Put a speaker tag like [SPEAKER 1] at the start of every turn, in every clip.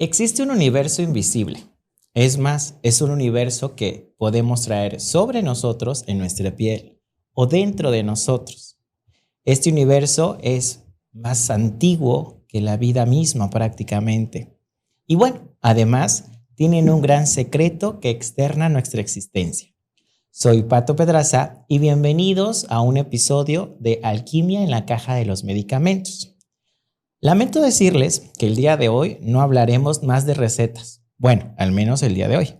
[SPEAKER 1] Existe un universo invisible. Es más, es un universo que podemos traer sobre nosotros en nuestra piel o dentro de nosotros. Este universo es más antiguo que la vida misma prácticamente. Y bueno, además, tienen un gran secreto que externa nuestra existencia. Soy Pato Pedraza y bienvenidos a un episodio de Alquimia en la Caja de los Medicamentos. Lamento decirles que el día de hoy no hablaremos más de recetas, bueno, al menos el día de hoy,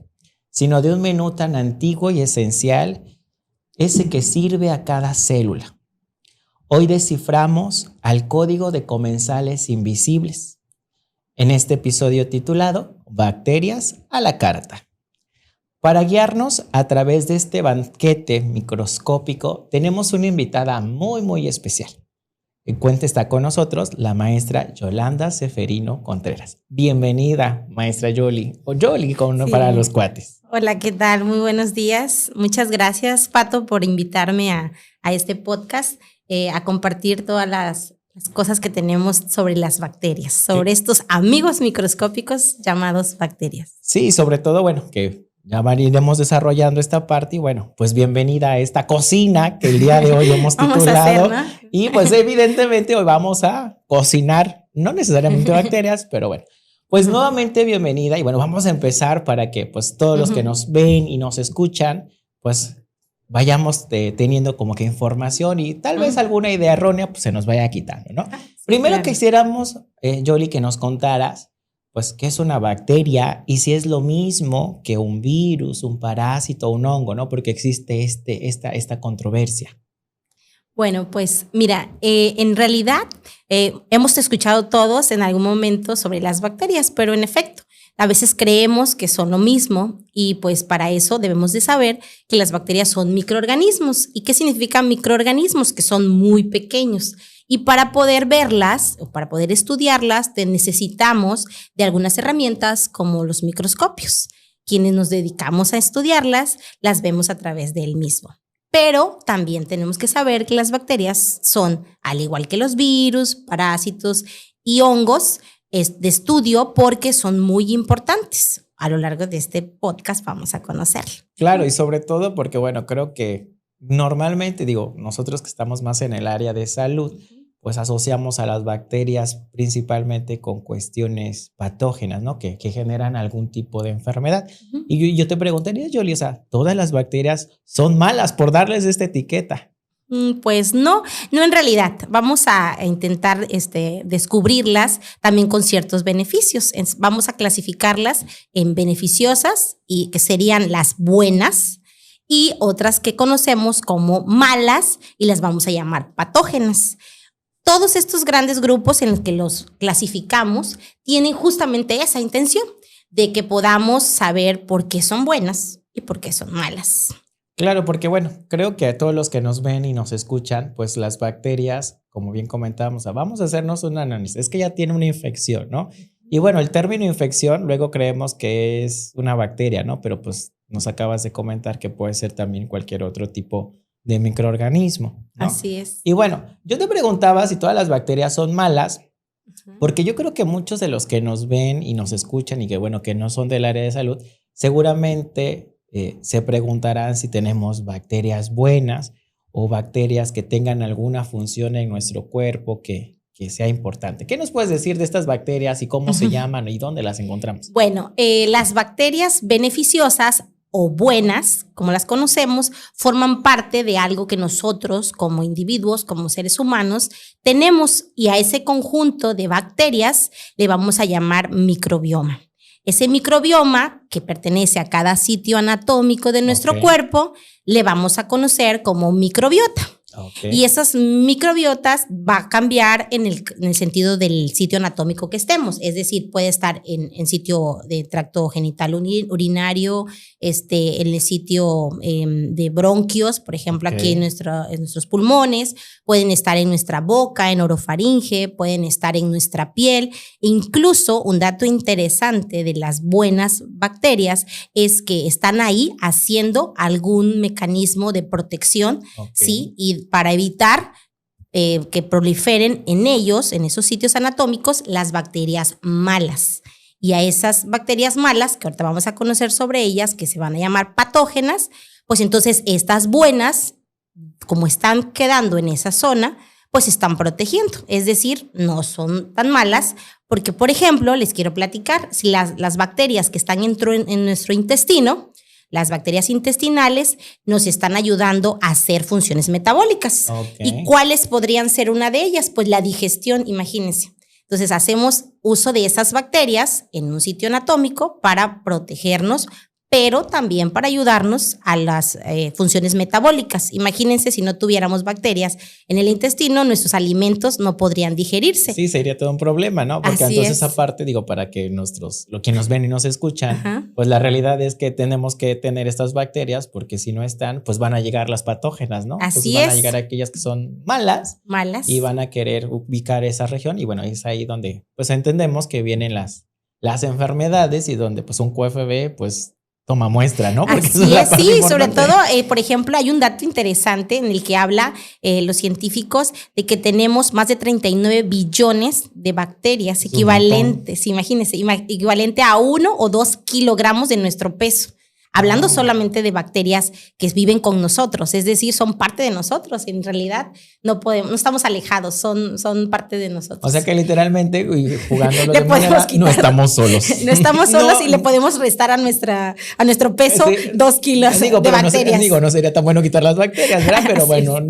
[SPEAKER 1] sino de un menú tan antiguo y esencial, ese que sirve a cada célula. Hoy desciframos al código de comensales invisibles, en este episodio titulado Bacterias a la carta. Para guiarnos a través de este banquete microscópico, tenemos una invitada muy especial. En cuenta está con nosotros la maestra Yolanda Ceferino Contreras. Bienvenida, maestra Yoli, o Yoli como para los cuates.
[SPEAKER 2] Hola, ¿qué tal? Muy buenos días. Muchas gracias, Pato, por invitarme a este podcast, a compartir todas las cosas que tenemos sobre las bacterias, sobre estos amigos microscópicos llamados bacterias.
[SPEAKER 1] Sí, sobre todo, bueno, que ya iremos desarrollando esta parte y bueno, pues bienvenida a esta cocina que el día de hoy hemos titulado.
[SPEAKER 2] Vamos a hacer, ¿no?
[SPEAKER 1] Y pues evidentemente hoy vamos a cocinar, no necesariamente bacterias, pero bueno, pues nuevamente bienvenida y bueno, vamos a empezar para que pues todos los que nos ven y nos escuchan, pues vayamos teniendo como que información y tal vez alguna idea errónea pues se nos vaya quitando, ¿no?
[SPEAKER 2] Sí,
[SPEAKER 1] Primero
[SPEAKER 2] claro.
[SPEAKER 1] quisiéramos, Yoli, que nos contaras pues qué es una bacteria y si es lo mismo que un virus, un parásito, un hongo, ¿no? Porque existe esta controversia.
[SPEAKER 2] Bueno, pues mira, en realidad hemos escuchado todos en algún momento sobre las bacterias, pero en efecto, a veces creemos que son lo mismo y pues para eso debemos de saber que las bacterias son microorganismos. ¿Y qué significa microorganismos? Que son muy pequeños. Y para poder verlas o para poder estudiarlas necesitamos de algunas herramientas como los microscopios. Quienes nos dedicamos a estudiarlas, las vemos a través del mismo. Pero también tenemos que saber que las bacterias son, al igual que los virus, parásitos y hongos, de estudio porque son muy importantes. A lo largo de este podcast vamos a conocerlo.
[SPEAKER 1] Claro, y sobre todo porque, bueno, creo que normalmente, digo, nosotros que estamos más en el área de salud, pues asociamos a las bacterias principalmente con cuestiones patógenas, ¿no? Que generan algún tipo de enfermedad. Y yo te preguntaría, Yoli, o sea, ¿todas las bacterias son malas por darles esta etiqueta?
[SPEAKER 2] Pues no en realidad. Vamos a intentar descubrirlas también con ciertos beneficios. Vamos a clasificarlas en beneficiosas, y que serían las buenas, y otras que conocemos como malas y las vamos a llamar patógenas. Todos estos grandes grupos en los que los clasificamos tienen justamente esa intención de que podamos saber por qué son buenas y por qué son malas.
[SPEAKER 1] Claro, porque bueno, creo que a todos los que nos ven y nos escuchan, pues las bacterias, como bien comentábamos, vamos a hacernos un análisis, es que ya tiene una infección, ¿no? Y bueno, el término infección luego creemos que es una bacteria, ¿no? Pero pues nos acabas de comentar que puede ser también cualquier otro tipo de microorganismo, ¿no?
[SPEAKER 2] Así es.
[SPEAKER 1] Y bueno, yo te preguntaba si todas las bacterias son malas, porque yo creo que muchos de los que nos ven y nos escuchan y que bueno, que no son del área de salud, seguramente se preguntarán si tenemos bacterias buenas o bacterias que tengan alguna función en nuestro cuerpo que sea importante. ¿Qué nos puedes decir de estas bacterias y cómo se llaman y dónde las encontramos?
[SPEAKER 2] Bueno, las bacterias beneficiosas o buenas, como las conocemos, forman parte de algo que nosotros como individuos, como seres humanos, tenemos, y a ese conjunto de bacterias le vamos a llamar microbioma. Ese microbioma, que pertenece a cada sitio anatómico de nuestro cuerpo, le vamos a conocer como microbiota. Y esas microbiotas va a cambiar en el sentido del sitio anatómico que estemos. Es decir, puede estar en sitio de tracto genital urinario, en el sitio de bronquios, por ejemplo, aquí en nuestros pulmones, pueden estar en nuestra boca, en orofaringe, pueden estar en nuestra piel. E incluso un dato interesante de las buenas bacterias es que están ahí haciendo algún mecanismo de protección, ¿sí? Y para evitar que proliferen en ellos, en esos sitios anatómicos, las bacterias malas. y a esas bacterias malas, que ahorita vamos a conocer sobre ellas, que se van a llamar patógenas, pues entonces estas buenas, como están quedando en esa zona, pues están protegiendo. Es decir, no son tan malas, porque, por ejemplo, les quiero platicar, si las bacterias que están en nuestro intestino, las bacterias intestinales nos están ayudando a hacer funciones metabólicas.
[SPEAKER 1] Okay.
[SPEAKER 2] ¿Y cuáles podrían ser una de ellas? Pues la digestión, imagínense. Entonces hacemos uso de esas bacterias en un sitio anatómico para protegernos, pero también para ayudarnos a las funciones metabólicas. Imagínense si no tuviéramos bacterias en el intestino, nuestros alimentos no podrían digerirse.
[SPEAKER 1] Sí, sería todo un problema, ¿no? Porque
[SPEAKER 2] Así
[SPEAKER 1] entonces
[SPEAKER 2] es.
[SPEAKER 1] aparte, digo, para que quienes nos ven y nos escuchan, pues la realidad es que tenemos que tener estas bacterias porque si no están, pues van a llegar las patógenas, ¿no?
[SPEAKER 2] Así
[SPEAKER 1] Entonces van a
[SPEAKER 2] es.
[SPEAKER 1] llegar aquellas que son malas y van a querer ubicar esa región y bueno, es ahí donde pues entendemos que vienen las enfermedades y donde pues un QFB pues toma muestra, ¿no?
[SPEAKER 2] Porque así es, sí, sobre todo, por ejemplo, hay un dato interesante en el que habla los científicos de que tenemos más de 39 billones de bacterias equivalentes, imagínense, equivalente a 1 o 2 kilogramos de nuestro peso. Hablando solamente de bacterias que viven con nosotros, es decir, son parte de nosotros. En realidad no estamos alejados, son parte de nosotros.
[SPEAKER 1] O sea que literalmente, jugándolo de manera, no estamos solos.
[SPEAKER 2] No estamos solos y le podemos restar a nuestro peso 2 kilos de bacterias.
[SPEAKER 1] No sería tan bueno quitar las bacterias, ¿verdad? Pero bueno,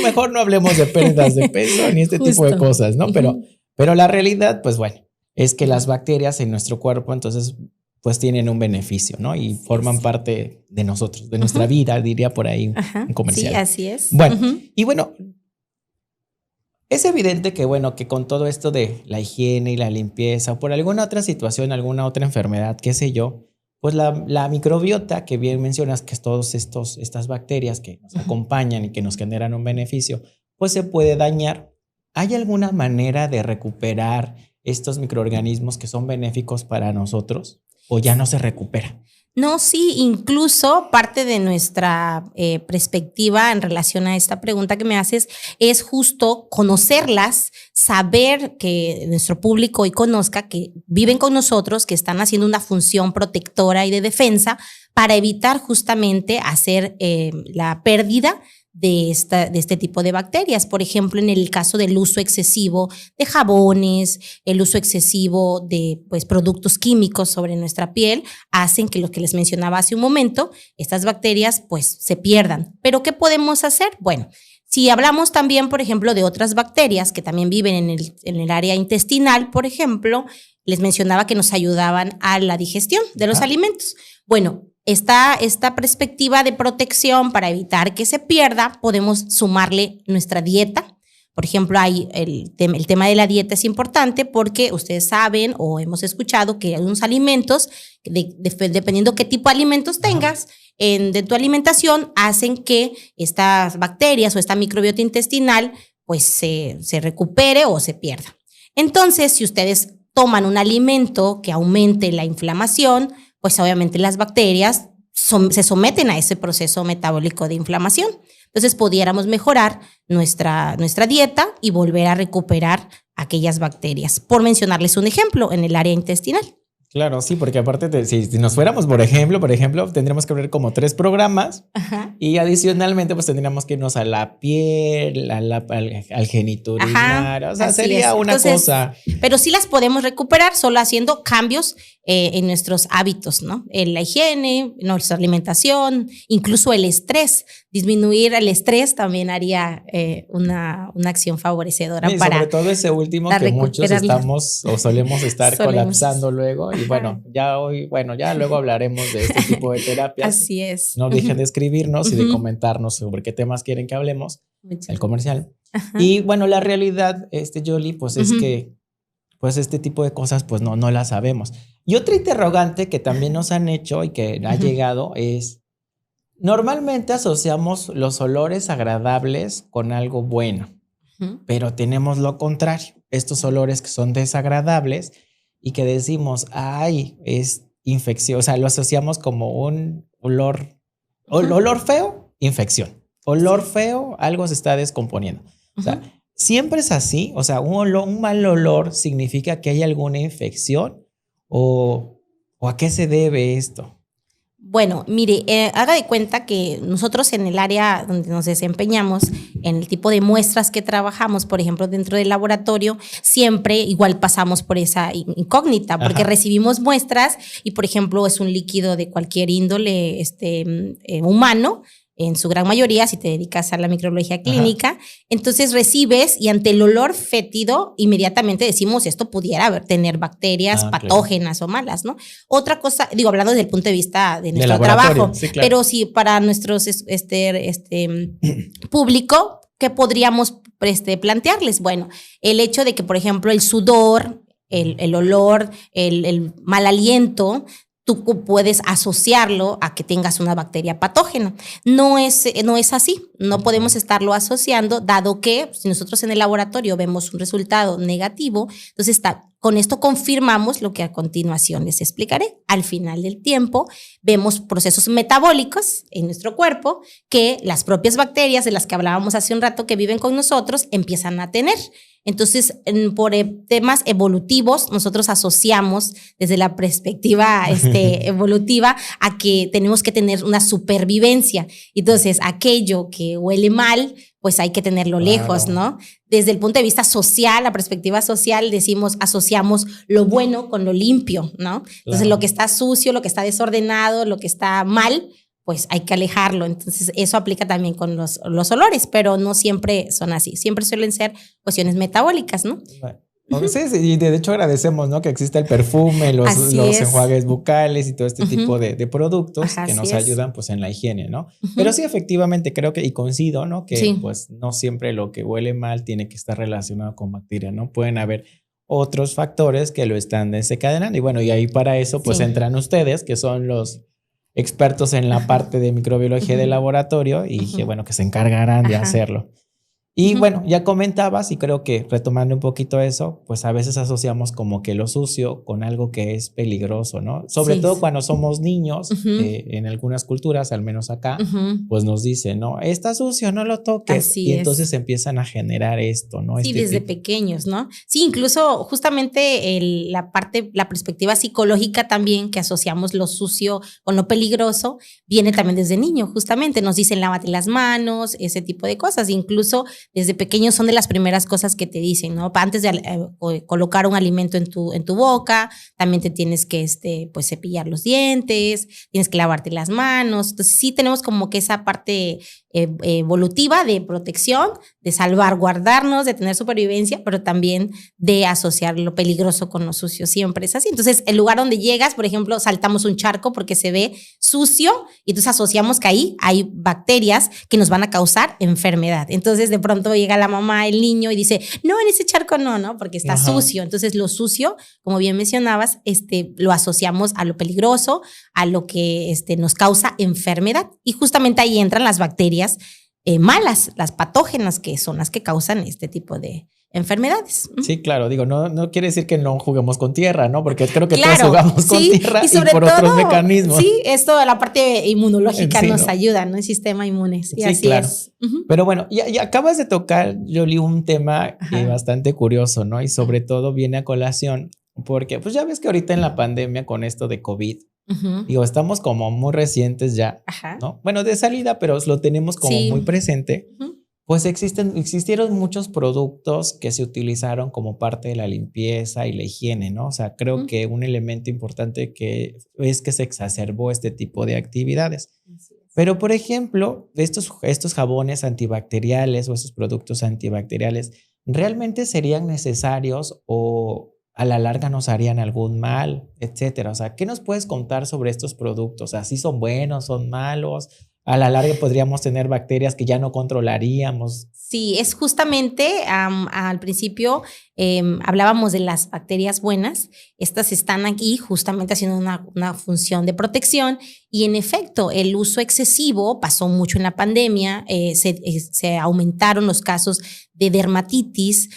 [SPEAKER 1] mejor no hablemos de pérdidas de peso ni este tipo de cosas, ¿no? Pero la realidad, pues bueno, es que las bacterias en nuestro cuerpo, entonces pues tienen un beneficio, ¿no? Y forman parte de nosotros, de nuestra vida, diría por ahí un comercial.
[SPEAKER 2] Sí, así es.
[SPEAKER 1] Bueno, y bueno, es evidente que, bueno, que con todo esto de la higiene y la limpieza, o por alguna otra situación, alguna otra enfermedad, qué sé yo, pues la microbiota, que bien mencionas, que es todas estas bacterias que nos acompañan y que nos generan un beneficio, pues se puede dañar. ¿Hay alguna manera de recuperar estos microorganismos que son benéficos para nosotros? ¿O ya no se recupera?
[SPEAKER 2] No, sí, incluso parte de nuestra perspectiva en relación a esta pregunta que me haces es justo conocerlas, saber que nuestro público hoy conozca que viven con nosotros, que están haciendo una función protectora y de defensa para evitar justamente hacer la pérdida de este tipo de bacterias. Por ejemplo, en el caso del uso excesivo de jabones, el uso excesivo de productos químicos sobre nuestra piel, hacen que lo que les mencionaba hace un momento, estas bacterias pues se pierdan. ¿Pero qué podemos hacer? Bueno, si hablamos también, por ejemplo, de otras bacterias que también viven en el área intestinal, por ejemplo, les mencionaba que nos ayudaban a la digestión de los alimentos. Bueno, esta perspectiva de protección para evitar que se pierda, podemos sumarle nuestra dieta. Por ejemplo, el tema de la dieta es importante porque ustedes saben o hemos escuchado que hay unos alimentos, dependiendo qué tipo de alimentos tengas, de tu alimentación, hacen que estas bacterias o esta microbiota intestinal pues se recupere o se pierda. Entonces, si ustedes toman un alimento que aumente la inflamación, pues obviamente las bacterias se someten a ese proceso metabólico de inflamación. Entonces pudiéramos mejorar nuestra dieta y volver a recuperar aquellas bacterias. Por mencionarles un ejemplo, en el área intestinal.
[SPEAKER 1] Claro, sí, porque aparte, si nos fuéramos, por ejemplo, tendríamos que ver como 3 programas. Ajá. Y adicionalmente, pues tendríamos que irnos a la piel, al genitourinario. O sea, sería una cosa.
[SPEAKER 2] Pero sí las podemos recuperar solo haciendo cambios en nuestros hábitos, ¿no? En la higiene, nuestra alimentación, incluso el estrés. Disminuir el estrés también haría una acción favorecedora para.
[SPEAKER 1] Sobre todo ese último que muchos estamos o solemos estar colapsando luego. Y bueno, ya luego hablaremos de este tipo de terapias.
[SPEAKER 2] Así es.
[SPEAKER 1] No dejen de escribirnos y de comentarnos sobre qué temas quieren que hablemos. El comercial. Ajá. Y bueno, la realidad, Yoli, pues es que pues este tipo de cosas pues no las sabemos. Y otra interrogante que también nos han hecho y que ha llegado es, normalmente asociamos los olores agradables con algo bueno, pero tenemos lo contrario, estos olores que son desagradables y que decimos, ay, es infección, o sea, lo asociamos como un olor feo, infección. Olor feo, algo se está descomponiendo. O sea, siempre es así. O sea, un mal olor significa que hay alguna infección ¿O a qué se debe esto?
[SPEAKER 2] Bueno, mire, haga de cuenta que nosotros en el área donde nos desempeñamos, en el tipo de muestras que trabajamos, por ejemplo, dentro del laboratorio, siempre igual pasamos por esa incógnita, porque recibimos muestras y, por ejemplo, es un líquido de cualquier índole humano, en su gran mayoría, si te dedicas a la microbiología clínica, entonces recibes y ante el olor fétido, inmediatamente decimos esto pudiera tener bacterias patógenas o malas, ¿no? Otra cosa, digo, hablando desde el punto de vista de nuestro trabajo, sí, claro. Pero sí para nuestros público, ¿qué podríamos plantearles? Bueno, el hecho de que, por ejemplo, el sudor, el olor, el mal aliento, tú puedes asociarlo a que tengas una bacteria patógena. No es así, no podemos estarlo asociando, dado que si nosotros en el laboratorio vemos un resultado negativo, entonces con esto confirmamos lo que a continuación les explicaré. Al final del tiempo, vemos procesos metabólicos en nuestro cuerpo que las propias bacterias de las que hablábamos hace un rato que viven con nosotros empiezan a tener. Entonces, por temas evolutivos, nosotros asociamos desde la perspectiva evolutiva a que tenemos que tener una supervivencia. Entonces, aquello que huele mal, pues hay que tenerlo lejos, ¿no? Desde el punto de vista social, la perspectiva social, asociamos lo bueno con lo limpio, ¿no? Entonces, lo que está sucio, lo que está desordenado, lo que está mal, pues hay que alejarlo. Entonces, eso aplica también con los olores, pero no siempre son así. Siempre suelen ser cuestiones metabólicas, ¿no?
[SPEAKER 1] Sí, y de hecho agradecemos, ¿no? Que exista el perfume, los enjuagues bucales y todo este tipo de productos que nos ayudan pues en la higiene, ¿no? Pero sí, efectivamente, creo que, y coincido, ¿no? Que pues no siempre lo que huele mal tiene que estar relacionado con bacterias, ¿no? Pueden haber otros factores que lo están desencadenando y bueno, y ahí para eso pues entran ustedes, que son los expertos en la parte de microbiología de laboratorio y que bueno, que se encargarán de hacerlo. Y bueno, ya comentabas y creo que retomando un poquito eso, pues a veces asociamos como que lo sucio con algo que es peligroso, ¿no? Sobre todo cuando somos niños, en algunas culturas, al menos acá, pues nos dicen, no, está sucio, no lo toques. Y entonces empiezan a generar esto, ¿no?
[SPEAKER 2] Sí, desde pequeños, ¿no? Sí, incluso justamente la perspectiva psicológica también que asociamos lo sucio con lo peligroso, viene también desde niño, justamente nos dicen lávate las manos, ese tipo de cosas, incluso desde pequeños son de las primeras cosas que te dicen, ¿no? Antes de colocar un alimento en tu boca, también te tienes que pues cepillar los dientes, tienes que lavarte las manos. Entonces sí tenemos como que esa parte evolutiva de protección, de salvaguardarnos, de tener supervivencia, pero también de asociar lo peligroso con lo sucio. Siempre es así. Entonces, el lugar donde llegas, por ejemplo, saltamos un charco porque se ve sucio y entonces asociamos que ahí hay bacterias que nos van a causar enfermedad. Entonces, de pronto llega la mamá, el niño y dice, no, en ese charco no, porque está sucio. Entonces, lo sucio, como bien mencionabas, lo asociamos a lo peligroso, a lo que nos causa enfermedad. Y justamente ahí entran las bacterias malas, las patógenas, que son las que causan este tipo de enfermedades.
[SPEAKER 1] Sí, claro, digo, no quiere decir que no juguemos con tierra, ¿no? Porque creo que todos jugamos con tierra y por otros mecanismos.
[SPEAKER 2] Sí, esto de la parte inmunológica nos ayuda, ¿no? El sistema inmune. Sí, así claro. Es.
[SPEAKER 1] Pero bueno, ya acabas de tocar, Yoli, un tema bastante curioso, ¿no? Y sobre todo viene a colación porque pues ya ves que ahorita en la pandemia con esto de COVID, digo, estamos como muy recientes ya, ¿no? Bueno, de salida, pero lo tenemos como muy presente. Pues existieron muchos productos que se utilizaron como parte de la limpieza y la higiene, ¿no? O sea, creo que un elemento importante es que se exacerbó este tipo de actividades. Pero, por ejemplo, estos jabones antibacteriales o estos productos antibacteriales, ¿realmente serían necesarios o a la larga nos harían algún mal, etcétera? O sea, ¿qué nos puedes contar sobre estos productos? O sea, ¿sí son buenos, son malos? A la larga podríamos tener bacterias que ya no controlaríamos.
[SPEAKER 2] Sí, es justamente al principio hablábamos de las bacterias buenas. Estas están aquí justamente haciendo una función de protección y en efecto el uso excesivo pasó mucho en la pandemia, se aumentaron los casos de dermatitis,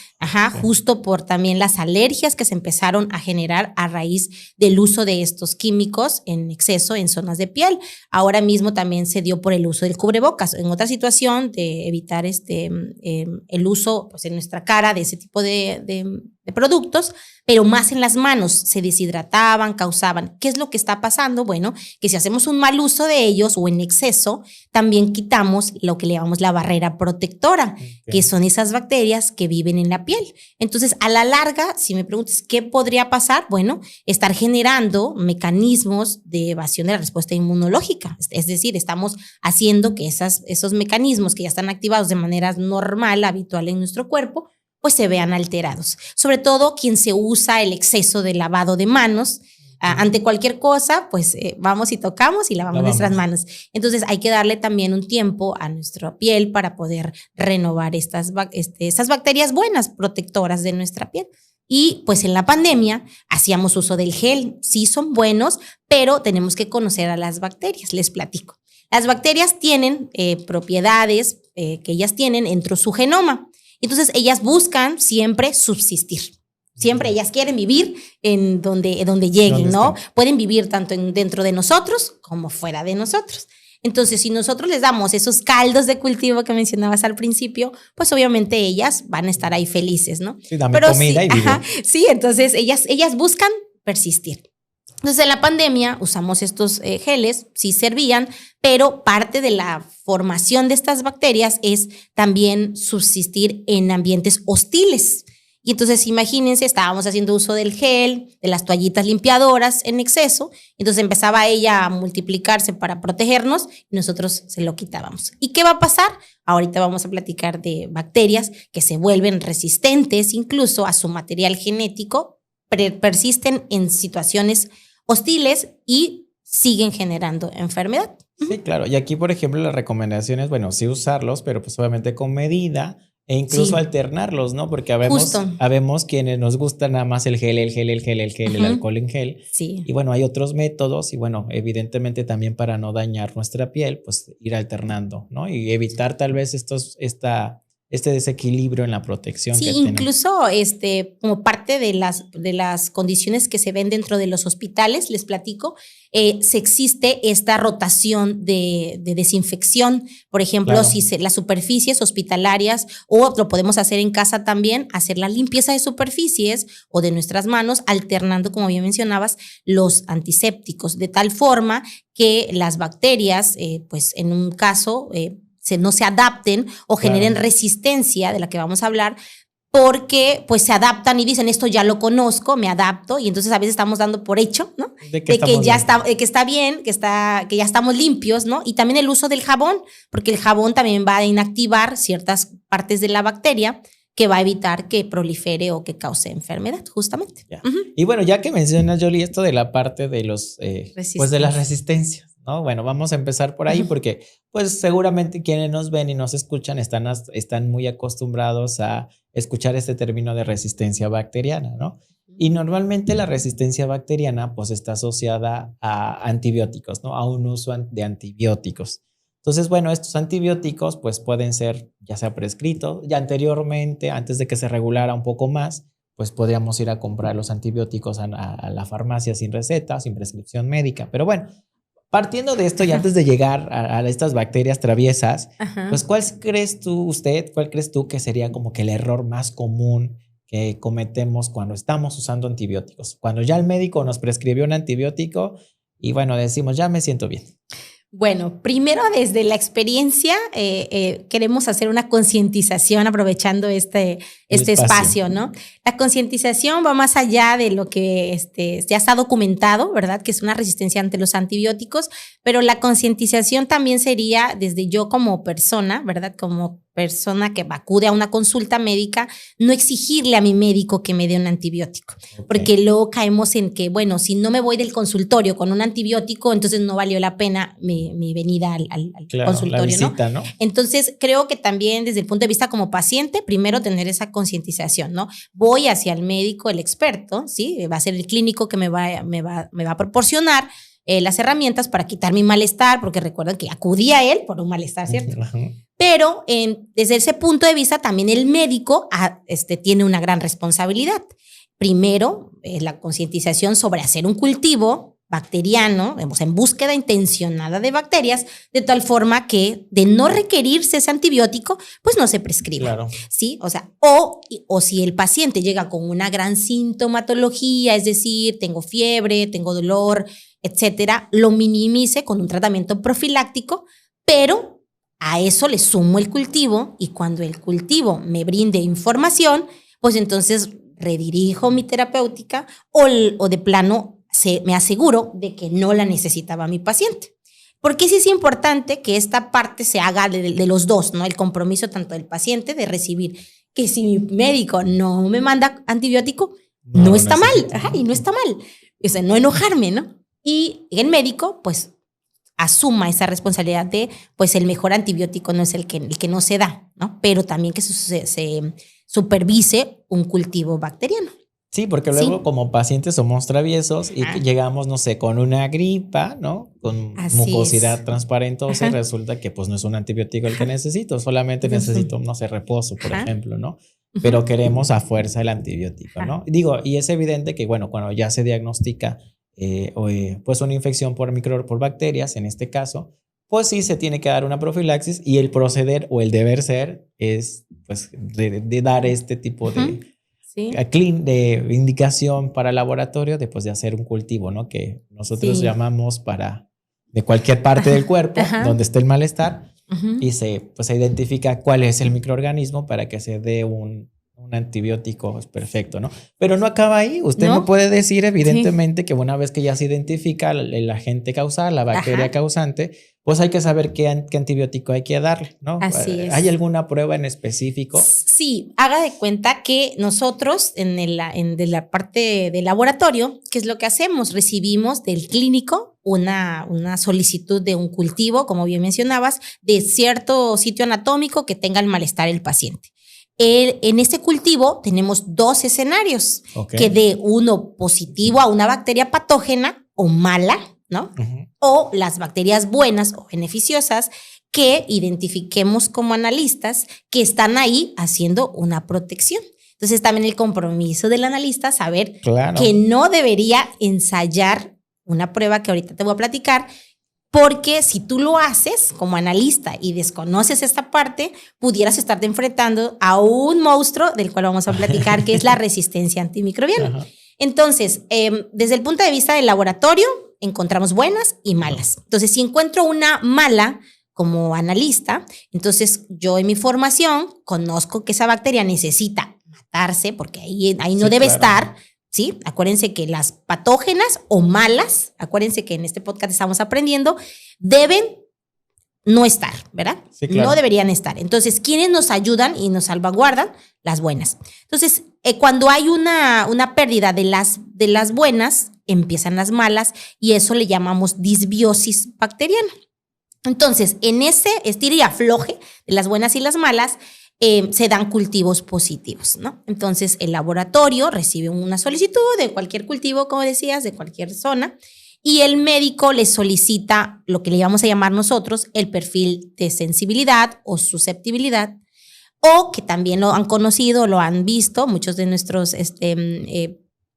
[SPEAKER 2] justo por también las alergias que se empezaron a generar a raíz del uso de estos químicos en exceso en zonas de piel. Ahora mismo también se dio por el uso del cubrebocas. En otra situación de evitar el uso pues, en nuestra cara de ese tipo de de productos, pero más en las manos, se deshidrataban, causaban. ¿Qué es lo que está pasando? Bueno, que si hacemos un mal uso de ellos o en exceso, también quitamos lo que le llamamos la barrera protectora, que son esas bacterias que viven en la piel. Entonces, a la larga, si me preguntas qué podría pasar, bueno, estar generando mecanismos de evasión de la respuesta inmunológica. Es decir, estamos haciendo que esos mecanismos que ya están activados de manera normal, habitual en nuestro cuerpo, pues se vean alterados. Sobre todo quien se usa el exceso de lavado de manos. Ante cualquier cosa, pues vamos y tocamos y lavamos nuestras manos. Entonces hay que darle también un tiempo a nuestra piel para poder renovar esas bacterias buenas, protectoras de nuestra piel. Y pues en la pandemia hacíamos uso del gel. Sí son buenos, pero tenemos que conocer a las bacterias. Les platico. Las bacterias tienen propiedades que ellas tienen dentro de su genoma. Entonces, ellas buscan siempre subsistir. Siempre ellas quieren vivir en donde lleguen, ¿no? Pueden vivir tanto dentro de nosotros como fuera de nosotros. Entonces, si nosotros les damos esos caldos de cultivo que mencionabas al principio, pues obviamente ellas van a estar ahí felices, ¿no?
[SPEAKER 1] Sí, dame comida y vive.
[SPEAKER 2] Sí, entonces ellas buscan persistir. Entonces, en la pandemia usamos estos geles, sí servían, pero parte de la formación de estas bacterias es también subsistir en ambientes hostiles. Y entonces, imagínense, estábamos haciendo uso del gel, de las toallitas limpiadoras en exceso, entonces empezaba ella a multiplicarse para protegernos y nosotros se lo quitábamos. ¿Y qué va a pasar? Ahorita vamos a platicar de bacterias que se vuelven resistentes incluso a su material genético, persisten en situaciones hostiles y siguen generando enfermedad.
[SPEAKER 1] Sí, claro. Y aquí, por ejemplo, las recomendaciones, bueno, sí usarlos, pero pues obviamente con medida e incluso alternarlos, ¿no? Porque habemos quienes nos gusta nada más el gel, el alcohol en gel. Sí. Y bueno, hay otros métodos y bueno, evidentemente también para no dañar nuestra piel, pues ir alternando, ¿no? Y evitar tal vez este desequilibrio en la protección.
[SPEAKER 2] Sí,
[SPEAKER 1] que
[SPEAKER 2] incluso como parte de las condiciones que se ven dentro de los hospitales, les platico, se existe esta rotación de desinfección. Por ejemplo, claro, si las superficies hospitalarias, o lo podemos hacer en casa también, hacer la limpieza de superficies o de nuestras manos, alternando, como bien mencionabas, los antisépticos, de tal forma que las bacterias, pues en un caso, no se adapten o generen resistencia, de la que vamos a hablar, porque pues se adaptan y dicen, esto ya lo conozco, me adapto, y entonces a veces estamos dando por hecho, ¿no? De que está bien, que ya estamos limpios, ¿no? Y también el uso del jabón, porque el jabón también va a inactivar ciertas partes de la bacteria que va a evitar que prolifere o que cause enfermedad, justamente.
[SPEAKER 1] Y bueno, ya que mencionas, Yoli, esto de la parte de los pues de las resistencias, ¿no? Bueno, vamos a empezar por ahí porque pues seguramente quienes nos ven y nos escuchan están muy acostumbrados a escuchar este término de resistencia bacteriana, ¿no? Y normalmente la resistencia bacteriana pues está asociada a antibióticos, ¿no? A un uso de antibióticos. Entonces, bueno, estos antibióticos pues pueden ser ya sea prescritos, ya anteriormente, antes de que se regulara un poco más, pues podríamos ir a comprar los antibióticos a la farmacia sin receta, sin prescripción médica. Pero bueno, partiendo de esto y antes de llegar a estas bacterias traviesas, pues ¿cuál crees tú que sería como que el error más común que cometemos cuando estamos usando antibióticos? Cuando ya el médico nos prescribió un antibiótico y bueno, decimos, ya me siento bien.
[SPEAKER 2] Bueno, primero desde la experiencia queremos hacer una concientización aprovechando este espacio, ¿no? La concientización va más allá de lo que ya está documentado, ¿verdad? Que es una resistencia ante los antibióticos, pero la concientización también sería desde yo como persona, ¿verdad? Como persona que acude a una consulta médica, no exigirle a mi médico que me dé un antibiótico, porque luego caemos en que, bueno, si no me voy del consultorio con un antibiótico, entonces no valió la pena mi venida al consultorio, la visita, ¿no? Entonces creo que también desde el punto de vista como paciente, primero tener esa concientización, ¿no? Voy hacia el médico, el experto, ¿sí? Va a ser el clínico que me va a proporcionar las herramientas para quitar mi malestar, porque recuerden que acudí a él por un malestar, ¿cierto? Pero desde ese punto de vista también el médico tiene una gran responsabilidad. Primero, la concientización sobre hacer un cultivo bacteriano, en búsqueda intencionada de bacterias, de tal forma que de no requerirse ese antibiótico, pues no se prescribe.
[SPEAKER 1] Claro.
[SPEAKER 2] ¿Sí? O sea, o si el paciente llega con una gran sintomatología, es decir, tengo fiebre, tengo dolor, etcétera, lo minimice con un tratamiento profiláctico, pero a eso le sumo el cultivo y cuando el cultivo me brinde información, pues entonces redirijo mi terapéutica o de plano me aseguro de que no la necesitaba mi paciente. Porque sí es importante que esta parte se haga de los dos, ¿no? El compromiso tanto del paciente de recibir que si mi médico no me manda antibiótico, no está mal. Ajá, y no está mal. O sea, no enojarme, ¿no? Y el médico, pues, asuma esa responsabilidad de, pues, el mejor antibiótico no es el que no se da, ¿no? Pero también que se supervise un cultivo bacteriano.
[SPEAKER 1] Sí, porque luego como pacientes somos traviesos y llegamos, no sé, con una gripa, ¿no? Con mucosidad transparentosa y resulta que pues no es un antibiótico el que necesito, solamente necesito, no sé, reposo, por ejemplo, ¿no? Pero queremos a fuerza el antibiótico, ¿no? Digo, y es evidente que, bueno, cuando ya se diagnostica pues una infección por bacterias, en este caso, pues sí se tiene que dar una profilaxis y el proceder o el deber ser es, pues, de dar este tipo de indicación para el laboratorio después de hacer un cultivo, ¿no? Que nosotros llamamos de cualquier parte del cuerpo donde esté el malestar y se identifica cuál es el microorganismo para que se dé un antibiótico perfecto, ¿no? Pero no acaba ahí. Usted no puede decir evidentemente que una vez que ya se identifica el agente causal, la bacteria causante, pues hay que saber qué antibiótico hay que darle, ¿no?
[SPEAKER 2] Así es.
[SPEAKER 1] ¿Hay alguna prueba en específico?
[SPEAKER 2] Sí, haga de cuenta que nosotros de la parte del laboratorio, ¿qué es lo que hacemos? Recibimos del clínico una solicitud de un cultivo, como bien mencionabas, de cierto sitio anatómico que tenga el malestar el paciente. En este cultivo tenemos dos escenarios, que dé uno positivo a una bacteria patógena o mala, ¿no? O las bacterias buenas o beneficiosas que identifiquemos como analistas que están ahí haciendo una protección. Entonces también el compromiso del analista saber que no debería ensayar una prueba que ahorita te voy a platicar, porque si tú lo haces como analista y desconoces esta parte, pudieras estarte enfrentando a un monstruo del cual vamos a platicar, que es la resistencia antimicrobiana. Entonces, desde el punto de vista del laboratorio, encontramos buenas y malas. Entonces, si encuentro una mala como analista, entonces yo en mi formación conozco que esa bacteria necesita matarse porque ahí no debe estar. ¿Sí? Acuérdense que las patógenas o malas, acuérdense que en este podcast estamos aprendiendo, deben no estar, ¿verdad? Sí, claro. No deberían estar. Entonces, ¿quiénes nos ayudan y nos salvaguardan? Las buenas. Entonces, cuando hay una pérdida de las buenas, empiezan las malas y eso le llamamos disbiosis bacteriana. Entonces, en ese estira y afloje de las buenas y las malas, se dan cultivos positivos, ¿no? Entonces, el laboratorio recibe una solicitud de cualquier cultivo, como decías, de cualquier zona, y el médico le solicita lo que le vamos a llamar nosotros el perfil de sensibilidad o susceptibilidad, o que también lo han conocido, lo han visto muchos de nuestros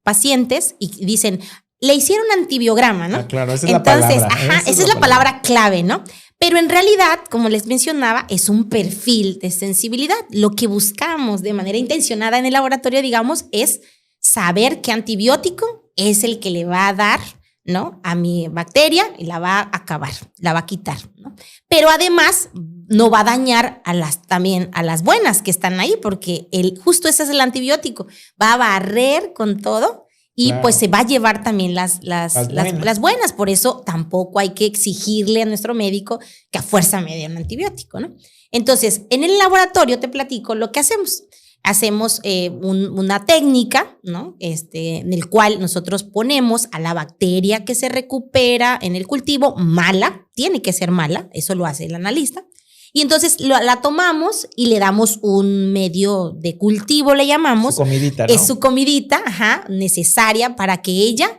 [SPEAKER 2] pacientes y dicen, le hicieron antibiograma, ¿no?
[SPEAKER 1] Claro, esa es la palabra.
[SPEAKER 2] Esa es la palabra clave, ¿no? Pero en realidad, como les mencionaba, es un perfil de sensibilidad. Lo que buscamos de manera intencionada en el laboratorio, digamos, es saber qué antibiótico es el que le va a dar, ¿no? A mi bacteria y la va a acabar, la va a quitar, ¿no? Pero además no va a dañar también a las buenas que están ahí, porque justo ese es el antibiótico. Va a barrer con todo. Y pues se va a llevar también las buenas. Por eso tampoco hay que exigirle a nuestro médico que a fuerza me dé un antibiótico, ¿no? Entonces, en el laboratorio te platico lo que hacemos. Hacemos una técnica, ¿no? En el cual nosotros ponemos a la bacteria que se recupera en el cultivo mala, tiene que ser mala, eso lo hace el analista. Y entonces la tomamos y le damos un medio de cultivo, le llamamos.
[SPEAKER 1] Su comidita, ¿no?
[SPEAKER 2] Es su comidita, necesaria para que ella,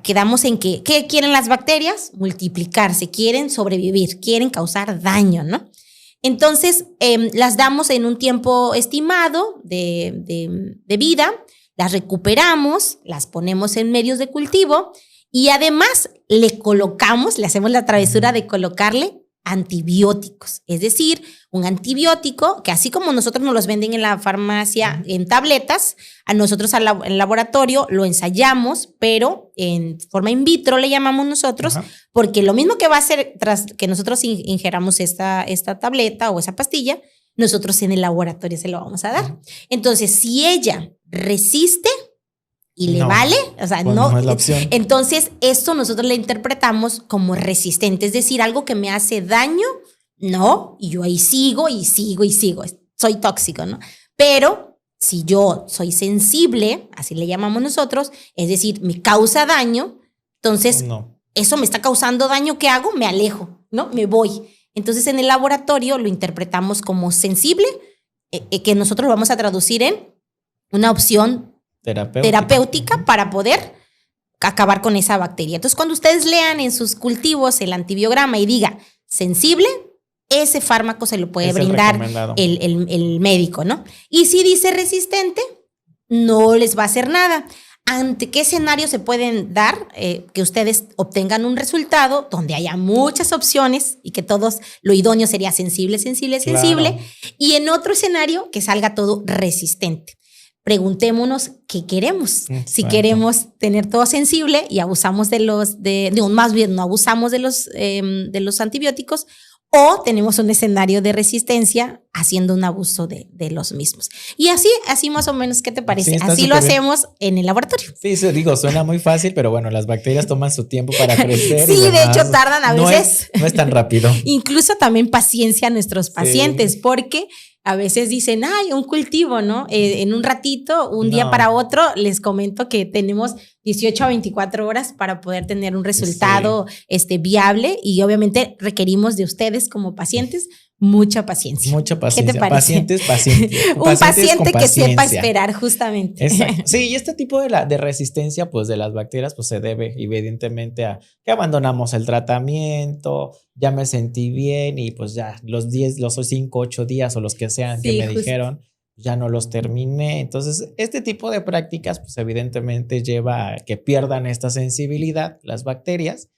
[SPEAKER 2] quedamos en que, ¿qué quieren las bacterias? Multiplicarse, quieren sobrevivir, quieren causar daño, ¿no? Entonces, las damos en un tiempo estimado de vida, las recuperamos, las ponemos en medios de cultivo Y además le hacemos la travesura de colocarle antibióticos. Es decir, un antibiótico que así como nosotros nos los venden en la farmacia en tabletas, a nosotros en el laboratorio lo ensayamos, pero en forma in vitro le llamamos nosotros, porque lo mismo que va a hacer tras que nosotros ingeramos esta tableta o esa pastilla, nosotros en el laboratorio se lo vamos a dar. Entonces, si ella resiste y le vale, o sea,
[SPEAKER 1] pues no es la opción.
[SPEAKER 2] Entonces esto nosotros le interpretamos como resistente, es decir, algo que me hace daño, no, y yo ahí sigo, soy tóxico, ¿no? Pero si yo soy sensible, así le llamamos nosotros, es decir, me causa daño, entonces eso me está causando daño, ¿qué hago? Me alejo, ¿no? Me voy. Entonces en el laboratorio lo interpretamos como sensible, que nosotros lo vamos a traducir en una opción terapéutica para poder acabar con esa bacteria. Entonces, cuando ustedes lean en sus cultivos el antibiograma y diga sensible, ese fármaco se lo puede brindar el médico, ¿no? Y si dice resistente, no les va a hacer nada. ¿Ante qué escenario se pueden dar que ustedes obtengan un resultado donde haya muchas opciones y que todos, lo idóneo sería sensible, y en otro escenario que salga todo resistente? Preguntémonos qué queremos. Si queremos tener todo sensible y abusamos más bien no abusamos de los antibióticos, o tenemos un escenario de resistencia haciendo un abuso de los mismos. Y así más o menos, ¿qué te parece? Sí, así lo hacemos en el laboratorio.
[SPEAKER 1] Sí, suena muy fácil, pero bueno, las bacterias toman su tiempo para crecer.
[SPEAKER 2] Sí, de hecho tardan a veces.
[SPEAKER 1] No es tan rápido.
[SPEAKER 2] Incluso también paciencia a nuestros pacientes, porque a veces dicen, un cultivo, ¿no? En un ratito, un día para otro, les comento que tenemos 18 a 24 horas para poder tener un resultado viable, y obviamente requerimos de ustedes como pacientes mucha paciencia. ¿Qué te parece?
[SPEAKER 1] Pacientes.
[SPEAKER 2] Un paciente que sepa esperar, justamente.
[SPEAKER 1] Exacto. Sí, y este tipo de resistencia, pues, de las bacterias, pues, se debe evidentemente a que abandonamos el tratamiento, ya me sentí bien y pues ya los 5, 8 días o los que sean que me dijeron, ya no los terminé. Entonces, este tipo de prácticas, pues, evidentemente lleva a que pierdan esta sensibilidad las bacterias.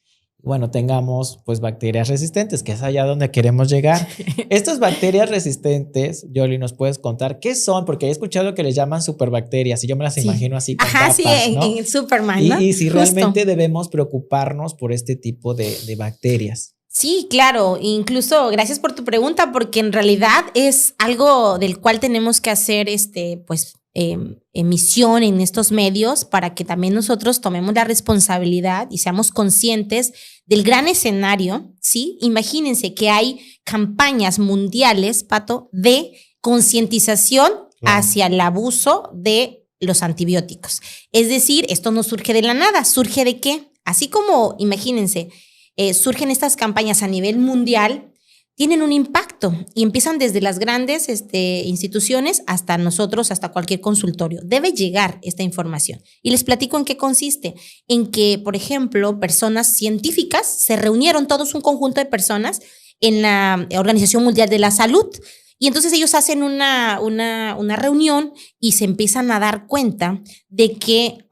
[SPEAKER 1] Bueno, tengamos pues bacterias resistentes, que es allá donde queremos llegar. Estas bacterias resistentes, Yoli, ¿nos puedes contar qué son? Porque he escuchado que les llaman superbacterias y yo me las imagino así con capas, ¿no?
[SPEAKER 2] En Superman, ¿no?
[SPEAKER 1] Y si realmente debemos preocuparnos por este tipo de bacterias.
[SPEAKER 2] Sí, claro. Incluso gracias por tu pregunta, porque en realidad es algo del cual tenemos que hacer emisión en estos medios para que también nosotros tomemos la responsabilidad y seamos conscientes del gran escenario, ¿sí? Imagínense que hay campañas mundiales, Pato, de concientización hacia el abuso de los antibióticos. Es decir, esto no surge de la nada, ¿surge de qué? Así como, imagínense, surgen estas campañas a nivel mundial, tienen un impacto y empiezan desde las grandes instituciones hasta nosotros, hasta cualquier consultorio. Debe llegar esta información. Y les platico en qué consiste. En que, por ejemplo, personas científicas se reunieron, todos un conjunto de personas, en la Organización Mundial de la Salud. Y entonces ellos hacen una reunión y se empiezan a dar cuenta de que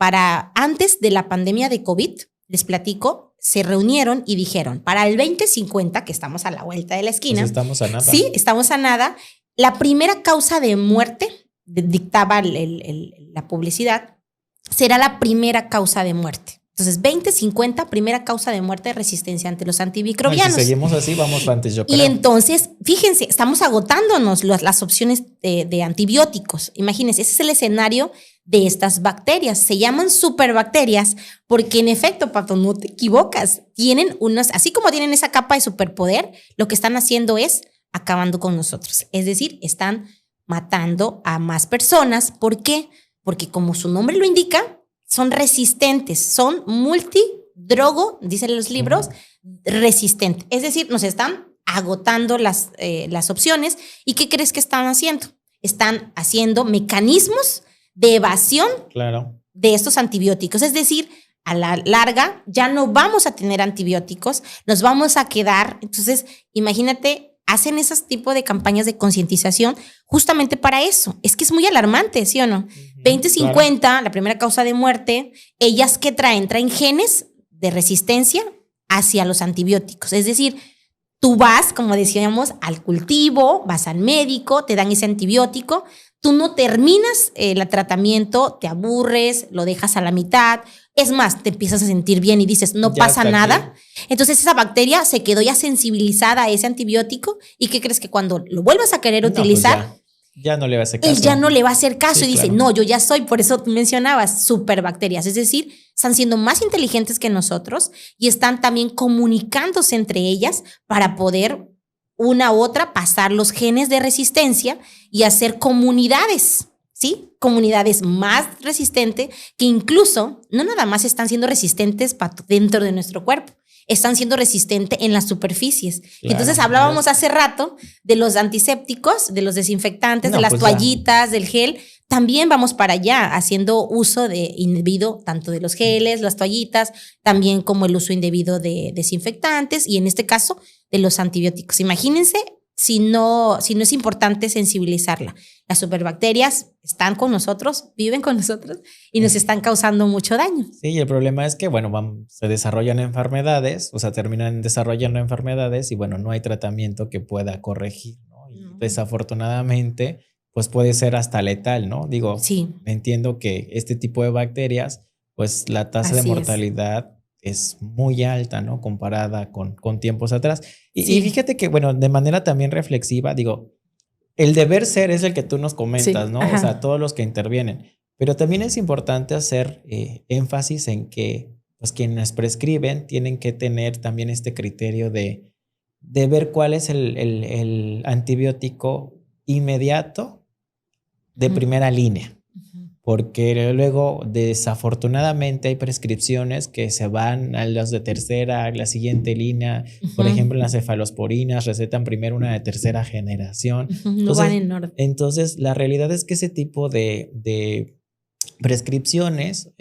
[SPEAKER 2] antes de la pandemia de COVID, les platico, se reunieron y dijeron, para el 2050, que estamos a la vuelta de la esquina.
[SPEAKER 1] Pues estamos a nada.
[SPEAKER 2] Sí, estamos a nada. La primera causa de muerte, dictaba la publicidad, será la primera causa de muerte. Entonces, 2050, primera causa de muerte de resistencia ante los antimicrobianos.
[SPEAKER 1] Si seguimos así, vamos antes, yo creo.
[SPEAKER 2] Y entonces, fíjense, estamos agotándonos las opciones de antibióticos. Imagínense, ese es el escenario de estas bacterias. Se llaman superbacterias porque, en efecto, Pato, no te equivocas. Tienen así como tienen esa capa de superpoder, lo que están haciendo es acabando con nosotros. Es decir, están matando a más personas. ¿Por qué? Porque, como su nombre lo indica, son resistentes, son multidrogo, dicen los libros, resistentes. Es decir, nos están agotando las opciones. ¿Y qué crees que están haciendo? Están haciendo mecanismos de evasión de estos antibióticos. Es decir, a la larga ya no vamos a tener antibióticos, nos vamos a quedar. Entonces, imagínate, hacen esos tipos de campañas de concientización justamente para eso. Es que es muy alarmante, ¿sí o no? 2050, la primera causa de muerte, ellas ¿qué traen? Traen genes de resistencia hacia los antibióticos. Es decir, tú vas, como decíamos, al cultivo, vas al médico, te dan ese antibiótico, tú no terminas el tratamiento, te aburres, lo dejas a la mitad. Es más, te empiezas a sentir bien y dices, no
[SPEAKER 1] Ya
[SPEAKER 2] pasa
[SPEAKER 1] está
[SPEAKER 2] nada.
[SPEAKER 1] aquí.
[SPEAKER 2] Entonces esa bacteria se quedó ya sensibilizada a ese antibiótico y ¿qué crees? Que cuando lo vuelvas a querer
[SPEAKER 1] No, pues
[SPEAKER 2] utilizar,
[SPEAKER 1] ya no le va a hacer
[SPEAKER 2] él
[SPEAKER 1] caso.
[SPEAKER 2] ya no le va a hacer caso
[SPEAKER 1] Sí,
[SPEAKER 2] y dice,
[SPEAKER 1] claro.
[SPEAKER 2] no, yo ya soy, por eso tú mencionabas, superbacterias. Es decir, están siendo más inteligentes que nosotros y están también comunicándose entre ellas para poder una u otra pasar los genes de resistencia y hacer comunidades, ¿sí? Comunidades más resistentes que incluso no nada más están siendo resistentes dentro de nuestro cuerpo, están siendo resistentes en las superficies.
[SPEAKER 1] Claro,
[SPEAKER 2] Y entonces hablábamos hace rato de los antisépticos, de los desinfectantes,
[SPEAKER 1] No,
[SPEAKER 2] de las
[SPEAKER 1] pues
[SPEAKER 2] toallitas, del gel. También vamos para allá haciendo uso de indebido tanto de los geles, las toallitas, también como el uso indebido de desinfectantes y en este caso de los antibióticos. Imagínense si no es importante sensibilizarla. Las superbacterias están con nosotros, viven con nosotros y nos están causando mucho daño.
[SPEAKER 1] Sí, y el problema es que, bueno, se desarrollan enfermedades, o sea, terminan desarrollando enfermedades y, bueno, no hay tratamiento que pueda corregir, ¿no? Y desafortunadamente, pues puede ser hasta letal, ¿no? Digo,
[SPEAKER 2] Sí,
[SPEAKER 1] entiendo que este tipo de bacterias, pues la tasa de
[SPEAKER 2] así es.
[SPEAKER 1] mortalidad es muy alta, ¿no? Comparada con tiempos atrás. Y
[SPEAKER 2] Sí.
[SPEAKER 1] fíjate que, bueno, de manera también reflexiva, digo, el deber ser es el que tú nos comentas,
[SPEAKER 2] Sí,
[SPEAKER 1] ¿no?
[SPEAKER 2] ajá.
[SPEAKER 1] O sea, todos los que intervienen. Pero también es importante hacer énfasis en que, pues, quienes prescriben tienen que tener también este criterio de ver cuál es el antibiótico inmediato de primera línea. Porque luego, desafortunadamente, hay prescripciones que se van a las de tercera, a la siguiente línea. Por ejemplo, en las cefalosporinas recetan primero una de tercera generación.
[SPEAKER 2] No van en orden.
[SPEAKER 1] Entonces, la realidad es que ese tipo de prescripciones,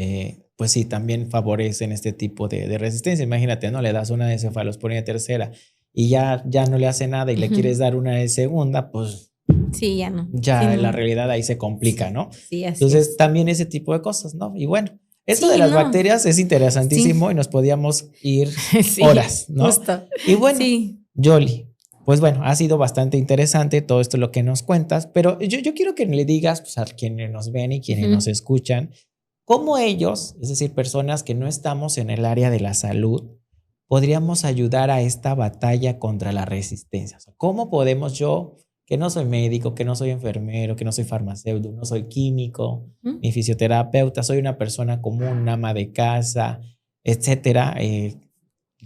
[SPEAKER 1] pues sí, también favorecen este tipo de resistencia. Imagínate, ¿no? Le das una de cefalosporina tercera y ya no le hace nada y le quieres dar una de segunda, pues
[SPEAKER 2] sí, ya no.
[SPEAKER 1] ya
[SPEAKER 2] Sí,
[SPEAKER 1] la
[SPEAKER 2] no.
[SPEAKER 1] realidad ahí se complica, ¿no?
[SPEAKER 2] Sí, así
[SPEAKER 1] Entonces,
[SPEAKER 2] es.
[SPEAKER 1] también ese tipo de cosas, ¿no? Y bueno, esto
[SPEAKER 2] Sí,
[SPEAKER 1] de las
[SPEAKER 2] no.
[SPEAKER 1] bacterias es interesantísimo
[SPEAKER 2] Sí.
[SPEAKER 1] y nos podíamos ir
[SPEAKER 2] Sí,
[SPEAKER 1] horas, ¿no?
[SPEAKER 2] justo.
[SPEAKER 1] Y bueno,
[SPEAKER 2] Sí.
[SPEAKER 1] Yoli, pues bueno, ha sido bastante interesante todo esto lo que nos cuentas, pero yo quiero que le digas, pues, a quienes nos ven y quienes nos escuchan, cómo ellos, es decir, personas que no estamos en el área de la salud, podríamos ayudar a esta batalla contra la resistencia. O sea, ¿cómo podemos yo, que no soy médico, que no soy enfermero, que no soy farmacéutico, no soy químico, ni fisioterapeuta, soy una persona común, una ama de casa, etcétera,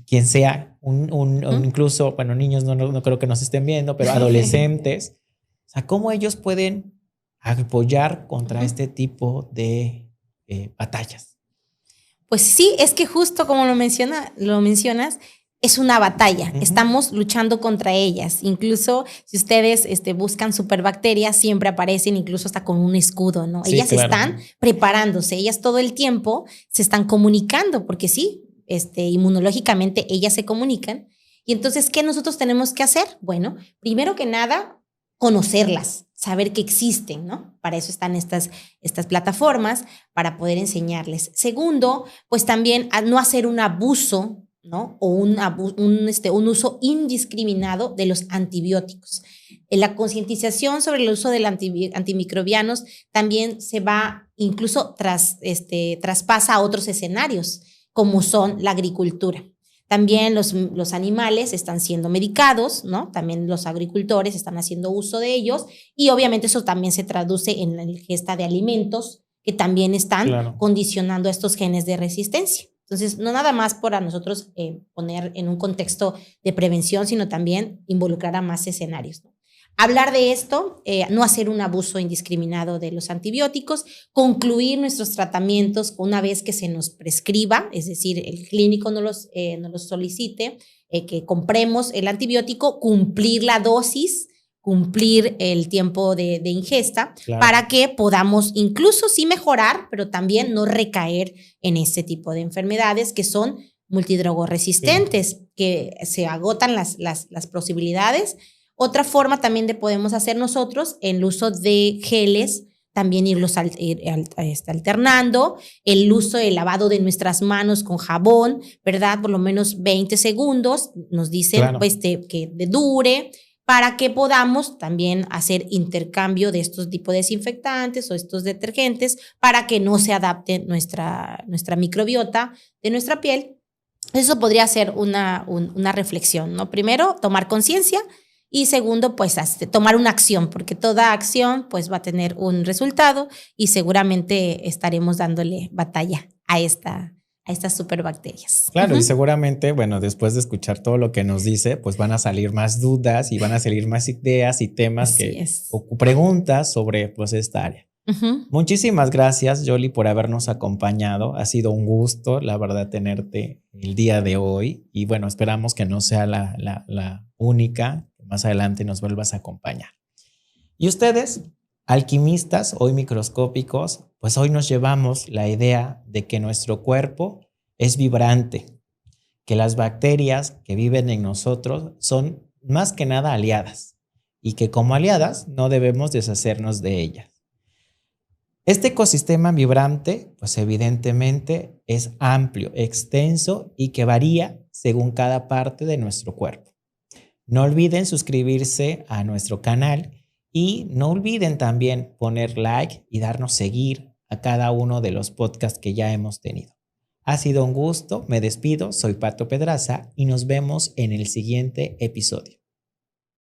[SPEAKER 1] quien sea, incluso, bueno, niños no creo que nos estén viendo, pero adolescentes, o sea, ¿cómo ellos pueden apoyar contra este tipo de batallas?
[SPEAKER 2] Pues sí, es que justo como lo mencionas, es una batalla. Estamos luchando contra ellas. Incluso si ustedes buscan superbacterias, siempre aparecen incluso hasta con un escudo, ¿no?
[SPEAKER 1] Sí,
[SPEAKER 2] Ellas
[SPEAKER 1] claro.
[SPEAKER 2] están preparándose, ellas todo el tiempo se están comunicando, porque sí, inmunológicamente ellas se comunican. Y entonces, ¿qué nosotros tenemos que hacer? Bueno, primero que nada, conocerlas, saber que existen, ¿no? Para eso están estas plataformas, para poder enseñarles. Segundo, pues también a no hacer un abuso, ¿no? O un uso indiscriminado de los antibióticos. La concientización sobre el uso de antimicrobianos también se va, incluso traspasa a otros escenarios, como son la agricultura. También los animales están siendo medicados, ¿no? También los agricultores están haciendo uso de ellos y obviamente eso también se traduce en la ingesta de alimentos que también están condicionando estos genes de resistencia. Entonces, no nada más para nosotros poner en un contexto de prevención, sino también involucrar a más escenarios, ¿no? Hablar de esto, no hacer un abuso indiscriminado de los antibióticos, concluir nuestros tratamientos una vez que se nos prescriba, es decir, el clínico nos los solicite, que compremos el antibiótico, cumplir la dosis, cumplir el tiempo de ingesta, para que podamos incluso sí mejorar, pero también no recaer en este tipo de enfermedades que son multidrogoresistentes, que se agotan las posibilidades. Otra forma también de podemos hacer nosotros el uso de geles también irlos alternando, el uso del lavado de nuestras manos con jabón, ¿verdad? Por lo menos 20 segundos, nos dicen
[SPEAKER 1] Claro.
[SPEAKER 2] que dure, para que podamos también hacer intercambio de estos tipos de desinfectantes o estos detergentes para que no se adapte nuestra microbiota de nuestra piel. Eso podría ser una reflexión, ¿no? Primero, tomar conciencia y segundo, pues tomar una acción, porque toda acción pues va a tener un resultado y seguramente estaremos dándole batalla a estas superbacterias.
[SPEAKER 1] Claro, y seguramente, bueno, después de escuchar todo lo que nos dice, pues van a salir más dudas y van a salir más ideas y temas o preguntas sobre pues esta área. Muchísimas gracias, Yoli, por habernos acompañado. Ha sido un gusto, la verdad, tenerte el día de hoy y bueno, esperamos que no sea la única, que más adelante nos vuelvas a acompañar. Y ustedes, alquimistas, hoy microscópicos, pues hoy nos llevamos la idea de que nuestro cuerpo es vibrante, que las bacterias que viven en nosotros son más que nada aliadas y que como aliadas no debemos deshacernos de ellas. Este ecosistema vibrante, pues evidentemente es amplio, extenso y que varía según cada parte de nuestro cuerpo. No olviden suscribirse a nuestro canal y no olviden también poner like y darnos seguir a cada uno de los podcasts que ya hemos tenido. Ha sido un gusto, me despido, soy Pato Pedraza y nos vemos en el siguiente episodio.